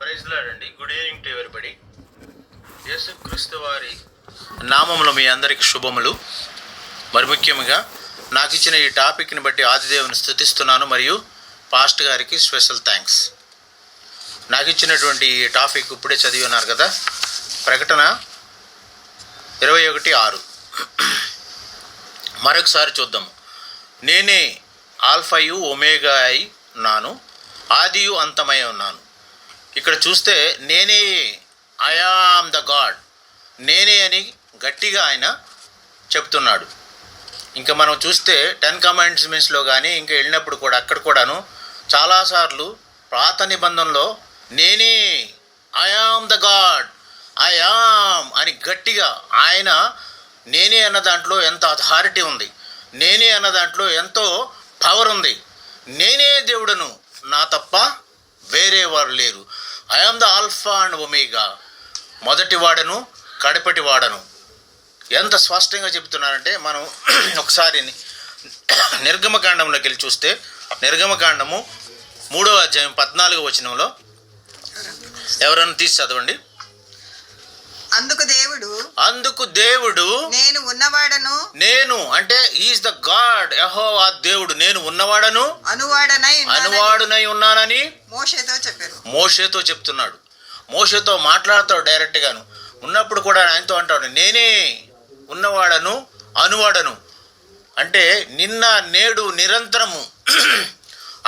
Praise lord అండి. Good evening to everybody. యేసుక్రీస్తు వారి నామములో మీ అందరికి శుభములు. మరి ముఖ్యంగా నాకు ఇచ్చిన ఈ టాపిక్ని బట్టి ఆదిదేవుని స్తుతిస్తున్నాను, మరియు పాస్ట్ గారికి స్పెషల్ థ్యాంక్స్. నాకు ఇచ్చినటువంటి ఈ టాపిక్ ఇప్పుడే చదివి ఉన్నారు కదా, ప్రకటన 21:6. మరొకసారి చూద్దాము. నేనే ఆల్ఫాయు ఒమేగా అయి ఉన్నాను, ఆదియు అంతమై ఉన్నాను. ఇక్కడ చూస్తే నేనే, ఐ యామ్ ద గాడ్, నేనే అని గట్టిగా ఆయన చెప్తున్నాడు. ఇంకా మనం చూస్తే 10 కమాండ్మెంట్స్లో కానీ ఇంకా వెళ్ళినప్పుడు కూడా అక్కడ కూడాను చాలాసార్లు పాత నిబంధనలో నేనే, I am the God, I am అని గట్టిగా ఆయన నేనే అన్న దాంట్లో ఎంత అథారిటీ ఉంది, నేనే అన్న దాంట్లో ఎంతో పవర్ ఉంది. నేనే దేవుడను, నా తప్ప వేరే వారు లేరు. I am the alpha and omega, మొదటి వాడను కడపటి వాడను. ఎంత స్పష్టంగా చెప్తున్నారంటే మనం ఒకసారి నిర్గమకాండంలోకి వెళ్ళి చూస్తే, నిర్గమకాండము 3వ అధ్యాయం 14వ వచనంలో ఎవరైనా తీసి చదవండి. అందుకు దేవుడు నేను ఉన్నవాడను, నేను అంటే ఈజ్ ద గాడ్, యెహోవా దేవుడు, నేను ఉన్నవాడను అనువాడునై ఉన్నానని మోషేతో చెప్తున్నాడు. మోషేతో మాట్లాడతాడు డైరెక్ట్గాను. ఉన్నప్పుడు కూడా ఆయనతో అంటాడు నేనే ఉన్నవాడను అనువాడను. అంటే నిన్న నేడు నిరంతరము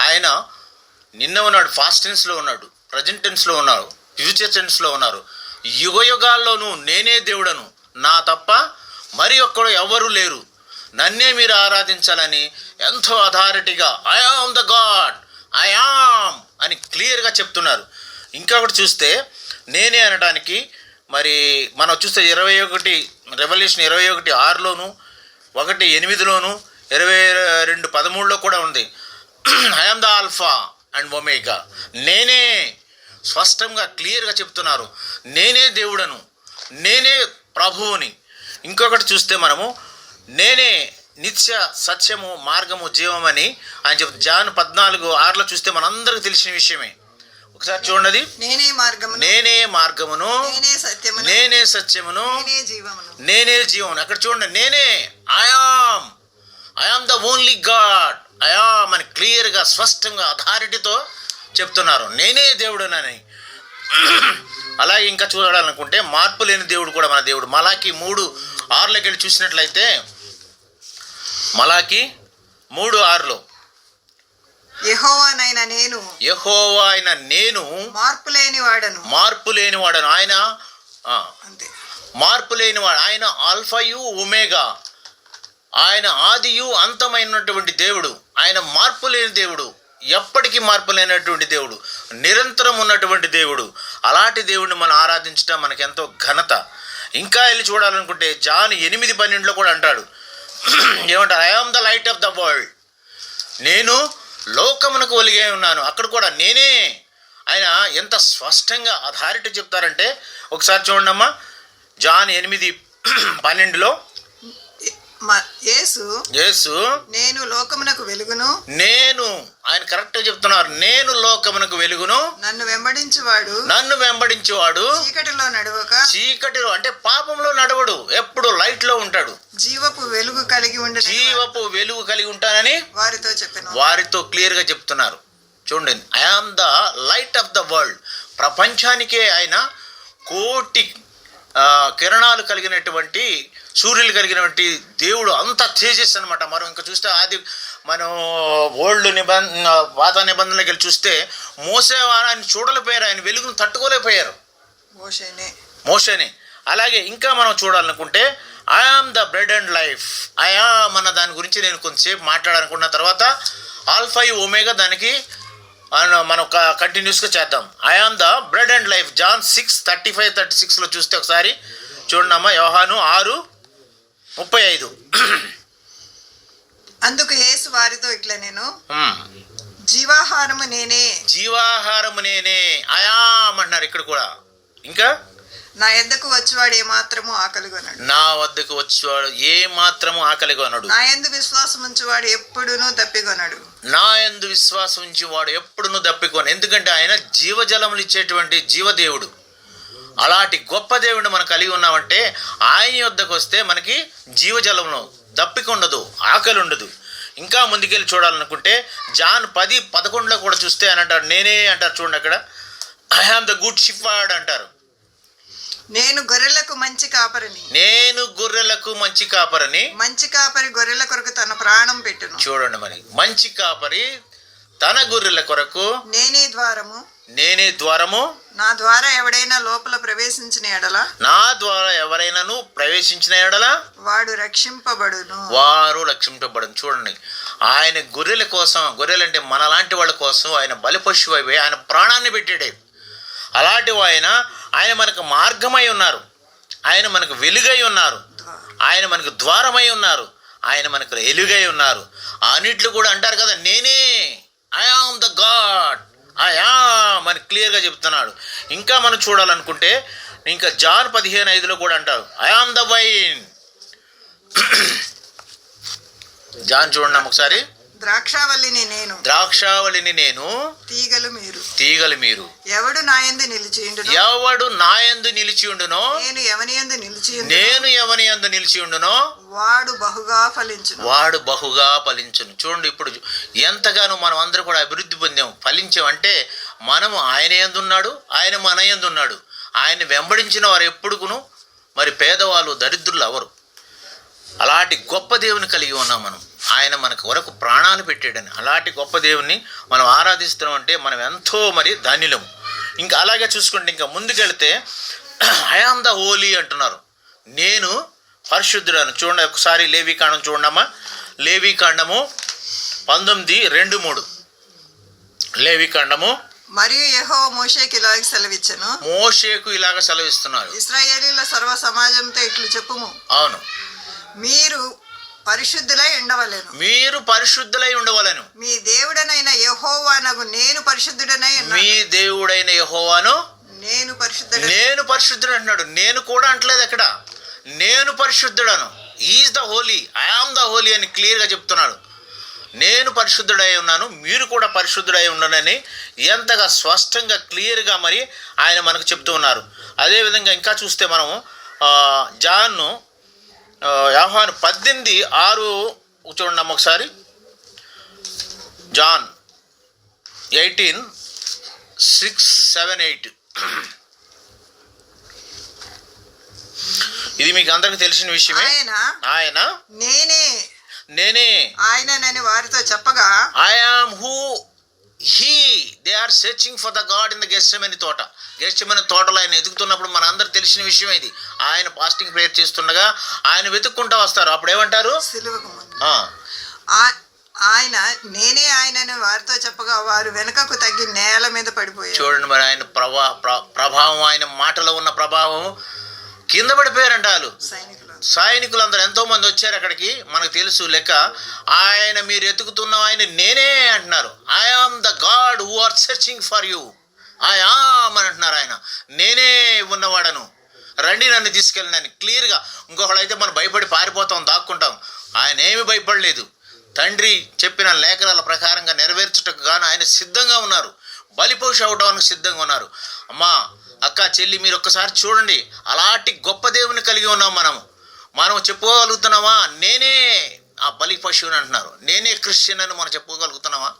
ఆయన నిన్న ఉన్నాడు, ఫాస్ట్ టెన్స్లో ఉన్నాడు, ప్రజెంట్ టెన్స్లో ఉన్నాడు, ఫ్యూచర్ టెన్స్లో ఉన్నారు. యుగయుగాల్లోనూ నేనే దేవుడను, నా తప్ప మరి ఒక్కడు ఎవరు లేరు, నన్నే మీరు ఆరాధించాలని ఎంతో అథారిటీగా I am the God, I am అని క్లియర్గా చెప్తున్నారు. ఇంకొకటి చూస్తే నేనే అనడానికి మరి మనం చూస్తే 21 రెవల్యూషన్ 21:6లోను, 1:8లోను, 22:13లో కూడా ఉంది. I am the alpha and omega, నేనే స్పష్టంగా క్లియర్గా చెప్తున్నారు. నేనే దేవుడను, నేనే ప్రభువుని. ఇంకొకటి చూస్తే మనము నేనే నిత్య సత్యము మార్గము జీవమని ఆయన చెప్తారు. జాన్ 14:6లో చూస్తే మనందరికీ తెలిసిన విషయమే. ఒకసారి చూడండి. నేనే మార్గమును, నేనే సత్యమును, నేనే జీవమును. అక్కడ చూడండి, నేనే I am the only God, I am అని క్లియర్గా స్పష్టంగా అథారిటీతో చెప్తున్నారు నేనే దేవుడునని. అలాగే ఇంకా చూడాలనుకుంటే మార్పు లేని దేవుడు కూడా మన దేవుడు. మలాకి 3:6లోకి వెళ్ళి చూసినట్లయితే, మలాకి 3:6లో యెహోవా అయిన నేను మార్పు లేనివాడను. ఆయన మార్పు లేనివాడు, ఆయన ఆల్ఫాయు ఒమేగా, ఆయన ఆదియు అంతమైనటువంటి దేవుడు, ఆయన మార్పు లేని దేవుడు, ఎప్పటికీ మార్పు లేనటువంటి దేవుడు, నిరంతరం ఉన్నటువంటి దేవుడు. అలాంటి దేవుడిని మనం ఆరాధించడం మనకి ఎంతో ఘనత. ఇంకా వెళ్ళి చూడాలనుకుంటే జాన్ 8:12లో కూడా అంటాడు, ఏమంటారు? I am the light of the world, నేను లోకమునకు వెలుగై ఉన్నాను. అక్కడ కూడా నేనే. ఆయన ఎంత స్పష్టంగా అథారిటీ చెప్తారంటే ఒకసారి చూడండి అమ్మా. జాన్ 8:12లో యేసు నేను లోకమునకు వెలుగును, నేను ఆయన కరెక్ట్గా చెప్తున్నారు, నేను లోకమునకు వెలుగును, నన్ను వెంబడించేవాడు చీకటిలో అంటే పాపంలో నడవడు, ఎప్పుడు లైట్ లో ఉంటాడు, జీవపు వెలుగు కలిగి ఉంటానని వారితో క్లియర్ గా చెప్తున్నారు. చూడండి, I am the light of the world. ప్రపంచానికే ఆయన కోటి కిరణాలు కలిగినటువంటి, సూర్యులు కలిగినటువంటి దేవుడు, అంత తేజస్ అనమాట. మనం ఇంకా చూస్తే మనం ఓల్డ్ పాత నిబంధనలకు వెళ్ళి చూస్తే ఆయన చూడలేకపోయారు, ఆయన వెలుగును తట్టుకోలేకపోయారు, మోషేనే. అలాగే ఇంకా మనం చూడాలనుకుంటే I am the bread and life, I am అన్న దాని గురించి నేను కొంచెంసేపు మాట్లాడాలనుకున్న తర్వాత ఆల్ఫా ఒమేగా దానికి మనం కంటిన్యూస్గా చేద్దాం. I am the bread and life. John 6:35-36లో చూస్తే ఒకసారి చూడండి అమ్మా. యోహాను 6:35. అందుకు యేసు వారితో ఇట్లా, నేను జీవాహారము నేనే, ఐ యామ్ అంటున్నారు ఇక్కడ కూడా. ఇంకా నా యొద్దకు వచ్చేవాడు ఏ మాత్రము ఆకలిగొనడు. నా వద్దకు వచ్చేవాడు ఏ మాత్రము ఆకలిగొనడు. నా యందు విశ్వాసం ఉంచేవాడు ఎప్పుడునూ దప్పిగొనడు. నా యందు విశ్వాసం ఉంచేవాడు ఎప్పుడునూ దప్పికొను. ఎందుకంటే ఆయన జీవజలములు ఇచ్చేటువంటి జీవదేవుడు. అలాంటి గొప్ప దేవుడిని మనం కలిగి ఉన్నామంటే ఆయన యొద్దకు వస్తే మనకి జీవజలంలో దప్పిక ఉండదు, ఆకలి ఉండదు. ఇంకా ముందుకెళ్ళి చూడాలనుకుంటే జాన్ 10:11 కూడా చూస్తే అని అంటారు, నేనే అంటారు చూడండి అక్కడ, I am the good shepherd అంటారు. నేను గొర్రెలకు మంచి కాపరిని. నేను గొర్రెలకు మంచి కాపరిని. మంచి కాపరి గొర్రెల కొరకు తన ప్రాణం పెట్టును. చూడండి మరి, మంచి కాపరి తన గొర్రెల కొరకు. నేనే ద్వారము. నేనే ద్వారము. నా ద్వారా ఎవడైనా లోపల ప్రవేశించిన ఎడల, నా ద్వారా ఎవరైనాను ప్రవేశించిన ఎడల వాడు రక్షింపబడును. వారు రక్షింపబడును. చూడండి, ఆయన గొర్రెల కోసం, గొర్రెలంటే మనలాంటి వాళ్ళ కోసం ఆయన బలిపశువు అయిపోయి ఆయన ప్రాణాన్ని పెట్టాడే. అలాంటి ఆయన మనకు మార్గమై ఉన్నారు, ఆయన మనకు వెలుగై ఉన్నారు, ఆయన మనకు ద్వారమై ఉన్నారు, ఆయన మనకు ఎలుగై ఉన్నారు. అన్నిట్లు కూడా అంటారు కదా, నేనే I am the God, I am అని క్లియర్గా చెప్తున్నాడు. ఇంకా మనం చూడాలనుకుంటే ఇంకా జాన్ 15:5 కూడా అంటారు, I am the vine. John చూడండి ఒకసారి, ద్రాక్షావల్లిని నేను. ద్రాక్షావళిని నేను, తీగలు మీరు. తీగలు మీరు. ఎవడు నా యందు నిలిచియుండునో, ఎవడు నా యందు నిలిచియుండునో, నేను ఎవని యందు నిలిచియుండునో, నేను ఎవని యందు నిలిచియుండునో వాడు బహుగా ఫలించును. వాడు బహుగా ఫలించును. చూడండి, ఇప్పుడు ఎంతగానో మనం అందరూ కూడా అభివృద్ధి పొందాం, ఫలించామంటే మనము ఆయన యందు ఉన్నాడు, ఆయన మన యందు ఉన్నాడు. ఆయన వెంబడించిన వారు ఎప్పుడుకును మరి పేదవాళ్ళు, దరిద్రులు అవరు. అలాంటి గొప్ప దేవుని కలిగి ఉన్నాం మనం. ఆయన మనకు వరకు ప్రాణాలు పెట్టాడని. అలాంటి గొప్ప దేవుని మనం ఆరాధిస్తున్నాం అంటే మనం ఎంతో మరి ధన్యులము. ఇంకా అలాగే చూసుకుంటే ఇంకా ముందుకెళ్తే ఐ ఆమ్ ద హోలీ అంటున్నారు, నేను పరిశుద్ధుడను. చూడండి ఒకసారి లేవీకాండం చూడమ్మా, లేవీకాండము 19:2-3. లేవీకాండము. మరియు యెహోవా మోషేకు ఇలాగ సెలవిచ్చెను. మోషేకు ఇలాగ సెలవిస్తున్నారు, ఇశ్రాయేలీయుల సర్వ సమాజంతో ఇట్లు చెప్పుము. అవును, మీరు పరిశుద్ధులై ఉండవలెను. మీరు పరిశుద్ధులై ఉండవలెను. మీ దేవుడనైన యెహోవానగు నేను పరిశుద్ధుడనై ఉన్నాను. మీ దేవుడైన యెహోవాను నేను పరిశుద్ధుడు. నేను పరిశుద్ధుడు అంటున్నాడు. నేను కూడా అంటలేదు అక్కడ, నేను పరిశుద్ధుడను. Is the holy, I am the holy అని క్లియర్గా చెప్తున్నాడు. నేను పరిశుద్ధుడై ఉన్నాను, మీరు కూడా పరిశుద్ధుడై ఉండనని ఎంతగా స్పష్టంగా క్లియర్గా మరి ఆయన మనకు చెప్తూ ఉన్నారు. అదేవిధంగా ఇంకా చూస్తే మనము జాన్ యోహాను 18:6 చూడండి ఒకసారి. జాన్ 18:6-7-8. ఇది మీకు అందరికి తెలిసిన విషయమే. ఆయన నేనే ఆయనని వారితో చెప్పగా, I am who he they are searching for the God in the Gethsemane తోట. గెత్సెమనీ తోటలో ఆయన ఎదుగుతున్నప్పుడు మన అందరు తెలిసిన విషయం ఇది. ఆయన ఫాస్టింగ్ ప్రేయర్ చేస్తుండగా ఆయన వెతుక్కుంటూ వస్తారు. అప్పుడు ఏమంటారు, ఆయన నేనే ఆయనని వారితో చెప్పగా వారు వెనుకకు తగ్గి నేల మీద పడిపోయారు. చూడండి మరి ఆయన ప్రభావం, ఆయన మాటలో ఉన్న ప్రభావం కింద పడిపోయారంట. వాళ్ళు సైనికులందరూ ఎంతో మంది వచ్చారు అక్కడికి, మనకు తెలుసు లెక్క. ఆయన మీరు ఎతుకుతున్న ఆయన నేనే అంటున్నారు. I am the God who are searching for you, I am అని అంటున్నారు. ఆయన నేనే ఉన్నవాడను, రండి నన్ను తీసుకెళ్ళినని క్లియర్గా. ఇంకొకళ్ళు అయితే మనం భయపడి పారిపోతాం, దాక్కుంటాం. ఆయన ఏమి భయపడలేదు. తండ్రి చెప్పిన లేఖనాల ప్రకారంగా నెరవేర్చుటకు గాను ఆయన సిద్ధంగా ఉన్నారు, బలిపశు అవడానికి సిద్ధంగా ఉన్నారు. అమ్మా, అక్క, చెల్లి, మీరు ఒక్కసారి చూడండి, అలాంటి గొప్ప దేవుని కలిగి ఉన్నాం మనం చెప్పుకోగలుగుతున్నామా? నేనే ఆ బలి పశువుని అంటున్నారు. నేనే క్రిస్టియన్ అని మనం చెప్పుకోగలుగుతున్నామా?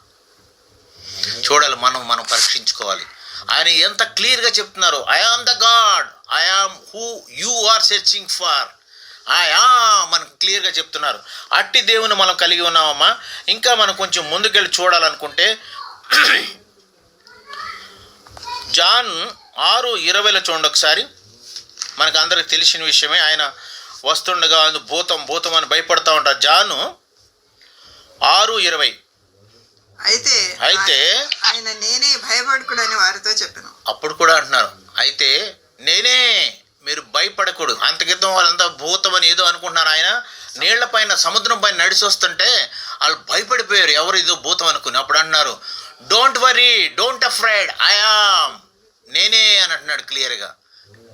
చూడాలి, మనం పరీక్షించుకోవాలి. ఆయన ఎంత క్లియర్గా చెప్తున్నారు, I am the God, I am who you are searching for, I am మనకు క్లియర్గా చెప్తున్నారు. అట్టి దేవుని మనం కలిగి ఉన్నామమ్మా. ఇంకా మనం కొంచెం ముందుకెళ్ళి చూడాలనుకుంటే జాన్ 6:20 చూడండి ఒకసారి. మనకు అందరికి తెలిసిన విషయమే. ఆయన వస్తుండగా భూతం అని భయపడతా ఉంటారు. జాను 6:20. అయితే ఆయన నేనే, భయపడకూడని వారితో చెప్పాను. అప్పుడు కూడా అంటున్నారు, అయితే నేనే, మీరు భయపడకూడదు. అంతకితం వాళ్ళంతా భూతం అని ఏదో అనుకుంటున్నారు. ఆయన నీళ్ల పైన, సముద్రం పైన నడిచి వస్తుంటే వాళ్ళు భయపడిపోయారు, ఎవరు ఇదో భూతం అనుకుని. అప్పుడు అంటున్నారు, don't worry, don't afraid, I am, నేనే అని అంటున్నాడు క్లియర్గా.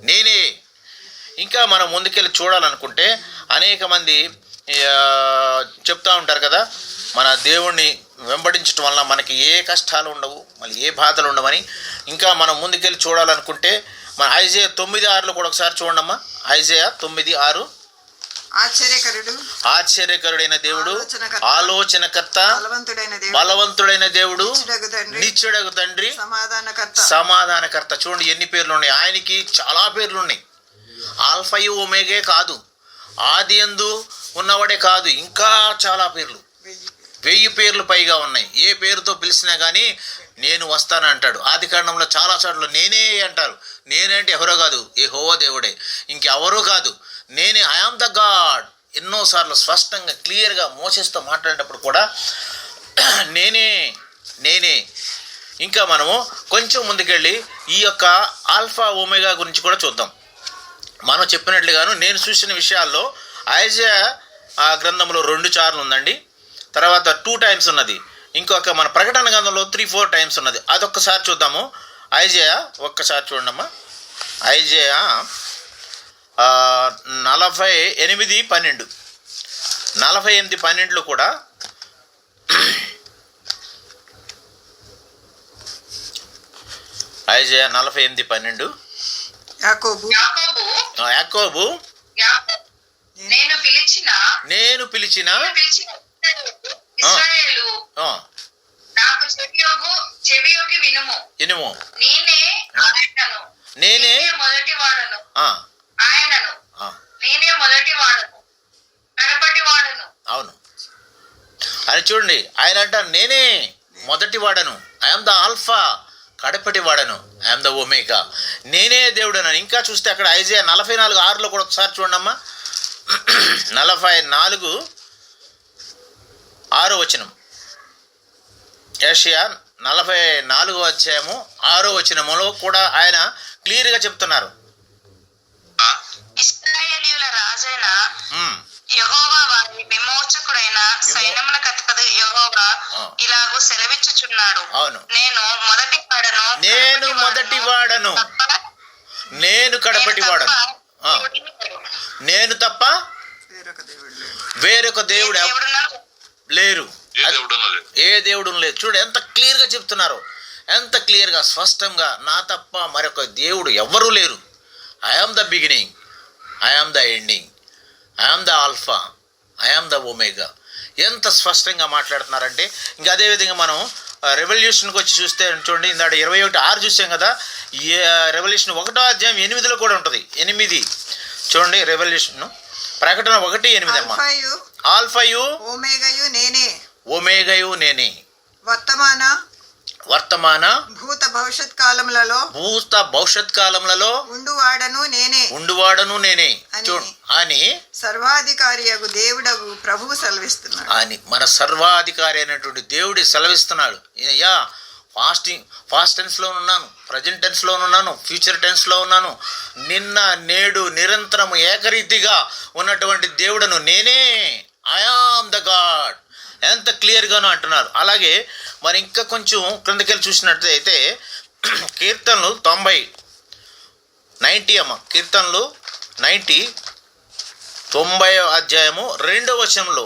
నేనే. ఇంకా మనం ముందుకెళ్ళి చూడాలనుకుంటే అనేక మంది చెప్తూ ఉంటారు కదా, మన దేవుణ్ణి వెంబడించడం వల్ల మనకి ఏ కష్టాలు ఉండవు, మళ్ళీ ఏ బాధలు ఉండవని. ఇంకా మనం ముందుకెళ్ళి చూడాలనుకుంటే మన ఐజేయ 9:6 కూడా ఒకసారి చూడమ్మా. ఐజేయ 9:6. ఆశ్చర్యకరుడైన దేవుడు, ఆలోచనకర్త, బలవంతుడైన దేవుడు, నిత్యుడగు తండ్రి, సమాధానకర్త. చూడండి ఎన్ని పేర్లు ఉన్నాయి ఆయనకి, చాలా పేర్లు ఉన్నాయి. ఆల్ఫయు ఒమేగే కాదు, ఆది యందు ఉన్నవాడే కాదు, ఇంకా చాలా పేర్లు, 1000 పేర్లు పైగా ఉన్నాయి. ఏ పేరుతో పిలిచినా కానీ నేను వస్తాను అంటాడు. ఆది కాండంలో చాలా చోట్ల నేనే అంటారు. నేనంటే ఎవరో కాదు, యెహోవా దేవుడే, ఇంకెవరూ కాదు, నేనే, ఐ ఆమ్ ద గాడ్. ఎన్నోసార్లు స్పష్టంగా క్లియర్గా మోసెస్తో మాట్లాడేటప్పుడు కూడా నేనే. ఇంకా మనము కొంచెం ముందుకెళ్ళి ఈ యొక్క ఆల్ఫా ఒమేగా గురించి కూడా చూద్దాం. మనం చెప్పినట్లుగాను నేను చూసిన విషయాల్లో ఐజేయ గ్రంథంలో 2 సార్లు ఉందండి, తర్వాత 2 times ఉన్నది, ఇంకొక మన ప్రకటన గ్రంథంలో 3-4 times ఉన్నది. అదొక్కసారి చూద్దాము. ఐజేయ ఒక్కసారి చూడమ్మా. ఐజేయ 48:12 48:12 కూడా ఐజేయ 48:12 యాకోబు నేను పిలిచిన వినుము, నేనే అవును అని చూడండి. ఆయన అంటారు నేనే మొదటి వాడను, ఐఎమ్ ద ఆల్ఫా, కడపటి వాడను, ఐఎమ్ ద ఒమేగా, నేనే దేవుడను. ఇంకా చూస్తే అక్కడ ఐజేయ 44:6 కూడా ఒకసారి చూడండమ్మా. 44:6 యెషయా 44:6 కూడా ఆయన క్లియర్గా చెప్తున్నారు. ఇశ్రాయేలీయుల రాజైన యెహోవా వారి విమోచకుడైన సైన్యములకు అధిపతి యెహోవా ఇలాగూ సెలవిచ్చుచున్నాడు, నేను మొదటి వాడను, నేను కడపటి వాడను, నేను తప్ప వేరొక దేవుడు లేరు, ఏ దేవుడు లేదు. చూడు ఎంత క్లియర్గా చెప్తున్నారు, ఎంత క్లియర్గా స్పష్టంగా, నా తప్ప మరొక దేవుడు ఎవ్వరూ లేరు. I am the beginning, I am the ending, I am the alpha, I am the omega. ఎంత స్పష్టంగా మాట్లాడుతున్నారంటే ఇంకా అదేవిధంగా మనం రెవల్యూషన్కి వచ్చి చూస్తే చూడండి, ఇందాక 21:6 చూసాం కదా. రెవల్యూషన్ 1:8 కూడా ఉంటుంది. 8 చూడండి, రెవల్యూషన్ ప్రకటన 1:8 అమ్మా. ఆల్ఫయు ఒమేగయు నేనే, వర్తమాన భూత భవిష్యత్ కాలములలో ఉండువాడను నేనే అని సర్వాధికారియగు దేవుడగు ప్రభువు సెలవిస్తున్నాడు. అని మన సర్వాధికారి అయినటువంటి దేవుడి సెలవిస్తున్నాడు. యా పాస్ట్ టెన్స్లో ఉన్నాను, ప్రజెంట్ టెన్స్లో ఉన్నాను, ఫ్యూచర్ టెన్స్లో ఉన్నాను, నిన్న నేడు నిరంతరము ఏకరీతిగా ఉన్నటువంటి దేవుడను నేనే, ఐ ఆమ్ ద గాడ్. ఎంత క్లియర్గానో అంటున్నారు. అలాగే మరి ఇంకా కొంచెం క్రిందకెళ్ళి చూసినట్లయితే కీర్తనలు 90 అమ్మ, కీర్తనలు 90 2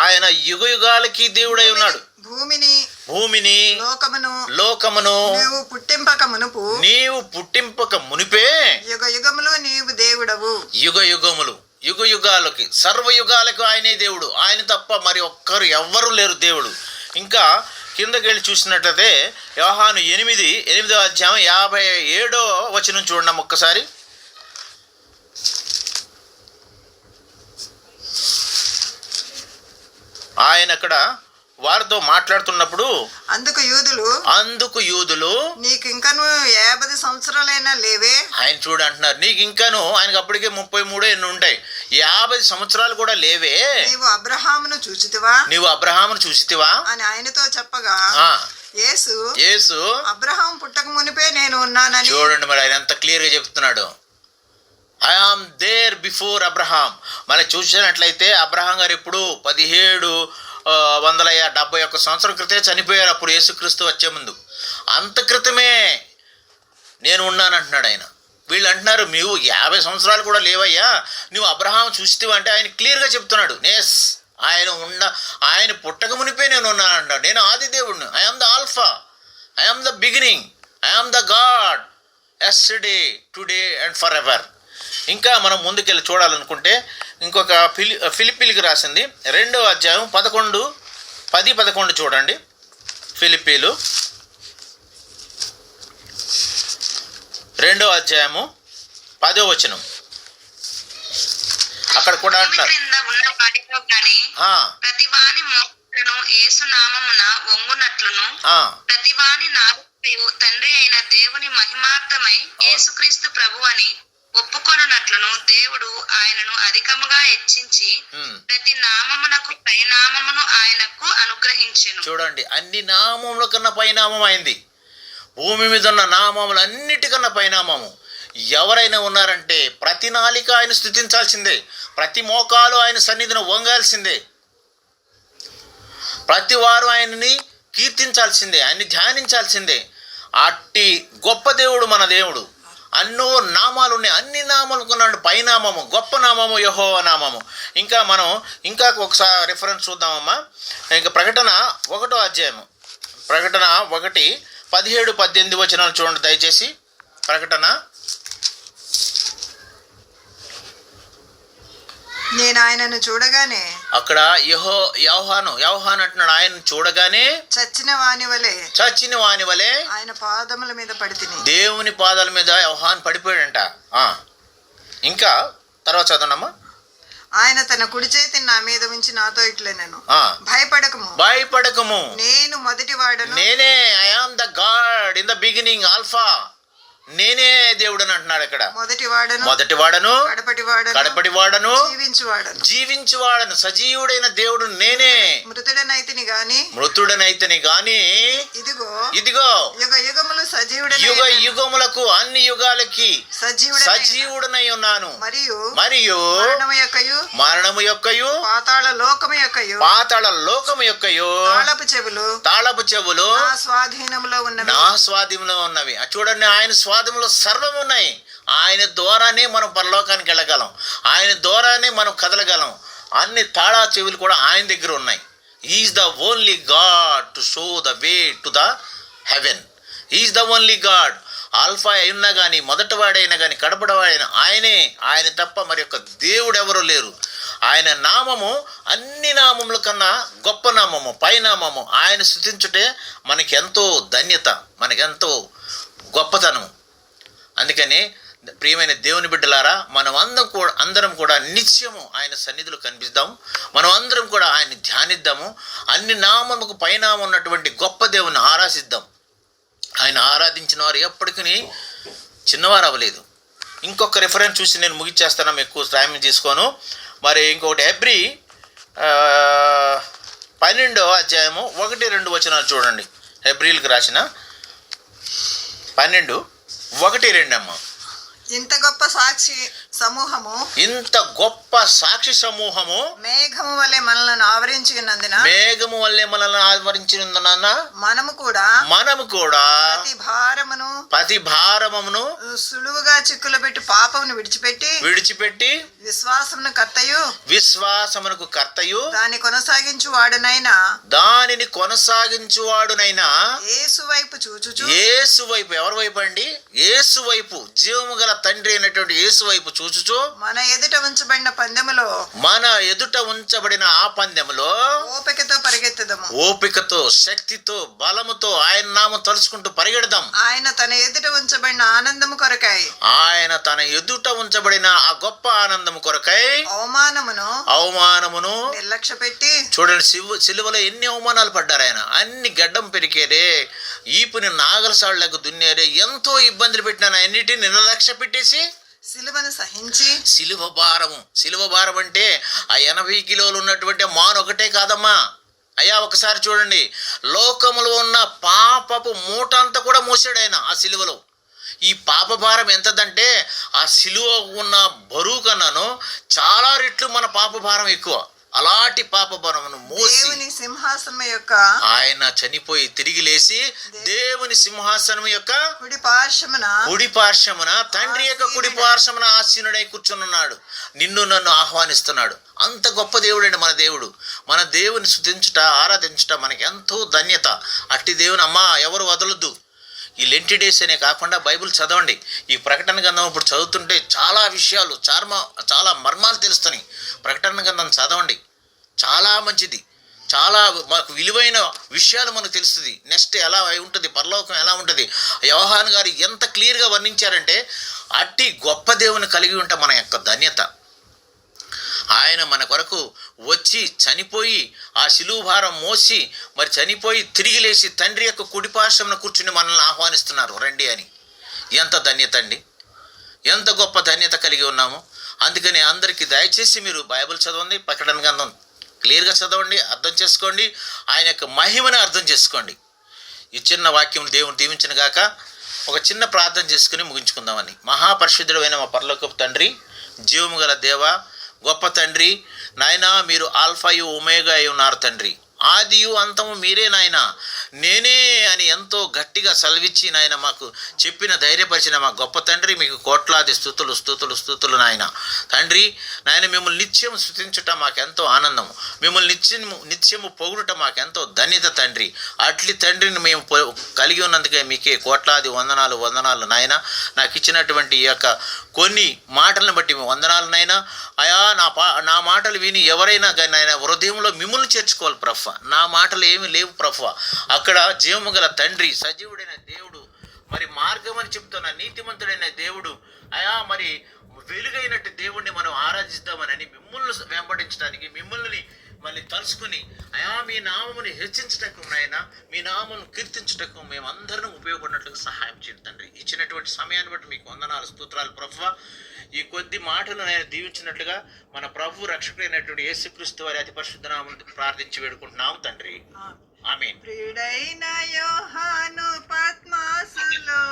ఆయన యుగయుగాలకి దేవుడై ఉన్నాడు. భూమిని లోకమును నీవు పుట్టింపక మునిపే యుగయుగాలకి సర్వయుగాలకు ఆయనే దేవుడు, ఆయన తప్ప మరి ఒక్కరు ఎవ్వరూ లేరు దేవుడు. ఇంకా కిందకి వెళ్ళి చూసినట్లయితే యోహాను 8:57 చూడండి ఒక్కసారి. ఆయన అక్కడ వారితో మాట్లాడుతున్నప్పుడు అందుకు యూదులు నీకు ఇంకను 50 సంవత్సరాలైనా లేవే. ఆయన చూడు అంటున్నారు, నీకు ఇంకాను, ఆయనకు అప్పటికే 33 ఎన్ని ఉంటాయి, 50 సంవత్సరాలు కూడా లేవే. నీవు అబ్రహామును చూసితివా అని ఆయనతో చెప్పగా యేసు అబ్రహాం పుట్టక మునిపే నేను ఉన్నానని. చూడండి మరి ఆయన ఎంత క్లియర్గా చెప్తున్నాడు. I am there before Abraham. మనం చూసినట్లయితే అబ్రహాం గారు ఇప్పుడు 1771 సంవత్సరం క్రితమే చనిపోయారు, అప్పుడు యేసుక్రీస్తు వచ్చే ముందు. అంత క్రితమే నేను ఉన్నానంటున్నాడు ఆయన. వీళ్ళు అంటున్నారు నువ్వు 50 సంవత్సరాలు కూడా లేవయ్యా, నువ్వు అబ్రహాం చూస్తావు అంటే ఆయన క్లియర్గా చెప్తున్నాడు, ఎస్ ఆయన పుట్టక మునిపే నేను ఉన్నాను అంటాడు. నేను ఆది దేవుడిని, I am the alpha, I am the beginning, I am the God yesterday today and for ever. ఇంకా మనం ముందుకెళ్ళి చూడాలనుకుంటే ఇంకొక ఫిలిప్పీలకు రాసింది 2వ అధ్యాయం 10-11 చూడండి. ఫిలిప్పీలు 2వ అధ్యాయము 10వ వచనం. అక్కడ కూడా అంటున్నారు, ప్రతి వాని మోక్షను యేసు నామమున వంగునట్లును ప్రతి వాని నాలుకయు తండ్రి అయిన దేవుని మహిమార్థమై యేసుక్రీస్తు ప్రభువని ఒప్పుకొనున్నట్లును దేవుడు ఆయనను అధికముగా హెచ్చించి ప్రతి నామమునకు పైనామమును ఆయనకు అనుగ్రహించెను. చూడండి, అన్ని నామముల కన్నా పైనామం అయింది. భూమి మీద ఉన్న నామములు అన్నిటికన్నా పైనామము. ఎవరైనా ఉన్నారంటే ప్రతి నాలిక ఆయన స్తుతించాల్సిందే, ప్రతి మోకాలు ఆయన సన్నిధిని వంగాల్సిందే, ప్రతి వారు ఆయనని కీర్తించాల్సిందే, ఆయన్ని ధ్యానించాల్సిందే. అట్టి గొప్ప దేవుడు మన దేవుడు. అన్నో నామాలు ఉన్నాయి, అన్ని నామాలుకున్నాడు పైనామము, గొప్ప నామము యెహోవా నామము. ఇంకా మనం ఒకసారి రిఫరెన్స్ చూద్దామమ్మా. ఇంకా ప్రకటన 1వ అధ్యాయము, ప్రకటన 1:17-18 వచనాలు చూడండి దయచేసి. ప్రకటన, నేను ఆయనను చూడగానే, అక్కడ యోహాను అంటున్నాడు, ఆయన చూడగానే చచ్చిన వాని వలె ఆయన పాదముల మీద పడితిని. దేవుని పాదాల మీద యోహాను పడిపోయాడంట. ఇంకా తర్వాత చదవనమ్మా. ఆయన తన కుడి చేతిని నా మీద ఉంచి నాతో ఇట్లనెను, భయపడకము, నేను మొదటివాడను, నేనే, I am the God in the beginning, alpha, నేనే దేవుడు అని అంటున్నాడు ఇక్కడ. మొదటివాడను, కడపటివాడను, జీవించువాడను, సజీవుడైన దేవుడు నేనే. మృతుడనైతిని గాని ఇదిగో యుగ యుగములకు అన్ని యుగాలకి సజీవుడనై ఉన్నాను. మరియు మరణము యొక్కయు పాతాళ లోకము యొక్కయు తాళపు చెవులు నా స్వాధీనంలో ఉన్నవి. చూడండి, ఆయన స్వాధీనంలో సర్వం ఉన్నాయి. ఆయన ద్వారానే మనం పరలోకానికి వెళ్ళగలం, ఆయన ద్వారానే మనం కదలగలం. అన్ని తాళా చెవులు కూడా ఆయన దగ్గర ఉన్నాయి. Is the only God to show the way to the heaven. Is the only God. Alpha అయినా కానీ, మొదటివాడైనా కానీ, కడపడవాడైనా ఆయనే. ఆయన తప్ప మరి యొక్క దేవుడు ఎవరు లేరు. ఆయన నామము అన్ని నామముల కన్నా గొప్ప నామము, పైనామము. ఆయన స్తుతించుటే మనకెంతో ధన్యత, మనకెంతో గొప్పతనం. అందుకని ప్రియమైన దేవుని బిడ్డలారా, మనం అందరం కూడా నిత్యము ఆయన సన్నిధిలో కనిపిద్దాం. మనం అందరం కూడా ఆయన్ని ధ్యానిద్దాము. అన్ని నామముకు పైనామం ఉన్నటువంటి గొప్ప దేవుని ఆరాధిద్దాం. ఆయన ఆరాధించిన వారు ఎప్పటికీ చిన్నవారు అవ్వలేదు. ఇంకొక రిఫరెన్స్ చూసి నేను ముగిచ్చేస్తాను, ఎక్కువ టైం తీసుకోను. మరి ఇంకొకటి హెబ్రీ 12వ అధ్యాయము 1-2 వచనాలు చూడండి. హెబ్రీలకు రాసిన 12:1-2 అమ్మ. ఇంత గొప్ప సాక్షి సమూహము మేఘము వలె మనలను ఆవరించినందున మనము కూడా ప్రతి భారమును సులువుగా చిక్కులు పెట్టి పాపమును విడిచిపెట్టి విశ్వాసమునకు కర్తయు దానిని కొనసాగించువాడునైనా యేసు వైపు ఎవరి వైపు అండి? యేసు వైపు, జీవము గల తండ్రి అయినటువంటి యేసు వైపు చూచుచు మన ఎదుట ఉంచబడిన ఆ పందెములో ఓపికతో శక్తితో బలముతో ఆయన నామం తలుచుకుంటూ పరిగెడదాం. ఆయన తన ఎదుట ఉంచబడిన ఆ గొప్ప ఆనందము కొరకై అవమానమును నిర్లక్ష్య పెట్టి. చూడండి, సిలువలో ఎన్ని అవమానాలు పడ్డారు ఆయన. అన్ని గడ్డం పెరికేరే, ఈపుని నాగలసాళ్లకు దున్నేరే, ఎంతో ఇబ్బందులు పెట్టినాను. అన్నిటిని నిర్లక్ష్య పెట్టేసి సిలువను సహించి సిలువ భారం అంటే ఆ 80 కిలోలు ఉన్నటువంటి మాను ఒకటే కాదమ్మా. అయ్యా ఒకసారి చూడండి, లోకములో ఉన్న పాపపు మూట అంతా కూడా మోసాడు ఆయన ఆ సిలువలో. ఈ పాప భారం ఎంతదంటే ఆ సిలువ ఉన్న బరువు కన్నాను చాలా రెట్లు మన పాప భారం ఎక్కువ. అలాంటి పాప భారమును మోసి దేవుని సింహాసనం యొక్క ఆయన చనిపోయి తిరిగి లేచి దేవుని సింహాసనం యొక్క కుడి పార్శ్వమున తండ్రి యొక్క కుడి పార్శ్వమున ఆసీనుడై కూర్చున్నాడు. నిన్ను నన్ను ఆహ్వానిస్తున్నాడు. అంత గొప్ప దేవుడండి మన దేవుడు. మన దేవుని స్తుతించుట ఆరాధించుట మనకి ఎంతో ధన్యత. అట్టి దేవుని అమ్మా ఎవరు వదలొద్దు. ఈ లెంటి డేస్ అనే కాకుండా బైబిల్ చదవండి. ఈ ప్రకటన గ్రంథం ఇప్పుడు చదువుతుంటే చాలా విషయాలు చాలా మర్మాలు తెలుస్తున్నాయి. ప్రకటన గ్రంథం చదవండి, చాలా మంచిది. చాలా మాకు విలువైన విషయాలు మనకు తెలుస్తుంది. నెక్స్ట్ ఎలా ఉంటుంది, పరలోకం ఎలా ఉంటుంది. యోహాను గారు ఎంత క్లియర్గా వర్ణించారంటే అట్టి గొప్ప దేవుని కలిగి ఉంటే మన యొక్క ధన్యత. ఆయన మన కొరకు వచ్చి చనిపోయి ఆ శిలువ భారం మోసి మరి చనిపోయి తిరిగి లేచి తండ్రి యొక్క కుడి పార్శ్వమున కూర్చుని మనల్ని ఆహ్వానిస్తున్నారు రండి అని. ఎంత ధన్యత అండి, ఎంత గొప్ప ధన్యత కలిగి ఉన్నాము. అందుకని అందరికీ దయచేసి మీరు బైబిల్ చదవండి, ప్రకటన గ్రంథం క్లియర్గా చదవండి, అర్థం చేసుకోండి, ఆయన యొక్క మహిమను అర్థం చేసుకోండి. ఈ చిన్న వాక్యం దేవుని దీవించిన గాక. ఒక చిన్న ప్రార్థన చేసుకుని ముగించుకుందామని. మహాపరిశుద్ధుడైన మా పరలోకపు తండ్రి, జీవము గల దేవ, గొప్ప తండ్రి, నాయనా మీరు ఆల్ఫాయు ఒమేగా అయి ఉన్నారు తండ్రి. ఆదియు అంతము మీరే నాయన, నేనే అని ఎంతో గట్టిగా సెలవిచ్చి నాయన మాకు చెప్పిన ధైర్యపరిచిన మా గొప్ప తండ్రి, మీకు కోట్లాది స్తుతులు నాయన. తండ్రి నాయన మిమ్మల్ని నిత్యం స్తుతించుట మాకెంతో ఆనందము, మిమ్మల్ని నిత్యము పొగుడుట మాకెంతో ధన్యత తండ్రి. అట్లి తండ్రిని మేము కలిగి ఉన్నందుకే మీకే కోట్లాది వందనాలు నాయన. నాకు ఇచ్చినటువంటి ఈ యొక్క కొన్ని మాటలను బట్టి వందనాలు నాయన. అయా నా మాటలు విని ఎవరైనా కానీ నాయన హృదయంలో మిమ్మల్ని చేర్చుకోవాలి ప్రభా. నా మాటలు ఏమీ లేవు ప్రభా. అక్కడ జీవము గల తండ్రి, సజీవుడైన దేవుడు, మరి మార్గం అని చెప్తున్న నీతిమంతుడైన దేవుడు, అయా మరి వెలుగైనట్టు దేవుడిని మనం ఆరాధిస్తామని మిమ్మల్ని వెంబడించడానికి, మిమ్మల్ని మళ్ళీ తలుసుకుని అయా మీ నామముని హెచ్చించటకు నాయన, మీ నామమును కీర్తించటకు మేమందరం ఉపయోగపడినట్లుగా సహాయం చేయండి తండ్రి. ఇచ్చినటువంటి సమయాన్ని బట్టి మీకు వందనాలు స్తోత్రాలు ప్రభువా. ఈ కొద్ది మాటలు నేను దీవించినట్లుగా మన ప్రభు రక్షకుడైనటువంటి యేసుక్రీస్తు వారి అతి పరిశుద్ధ నామమున ప్రార్థించి వేడుకుంటున్నాము తండ్రి. ఆమేన్. ప్రియుడైన యోహాను పద్మాసులో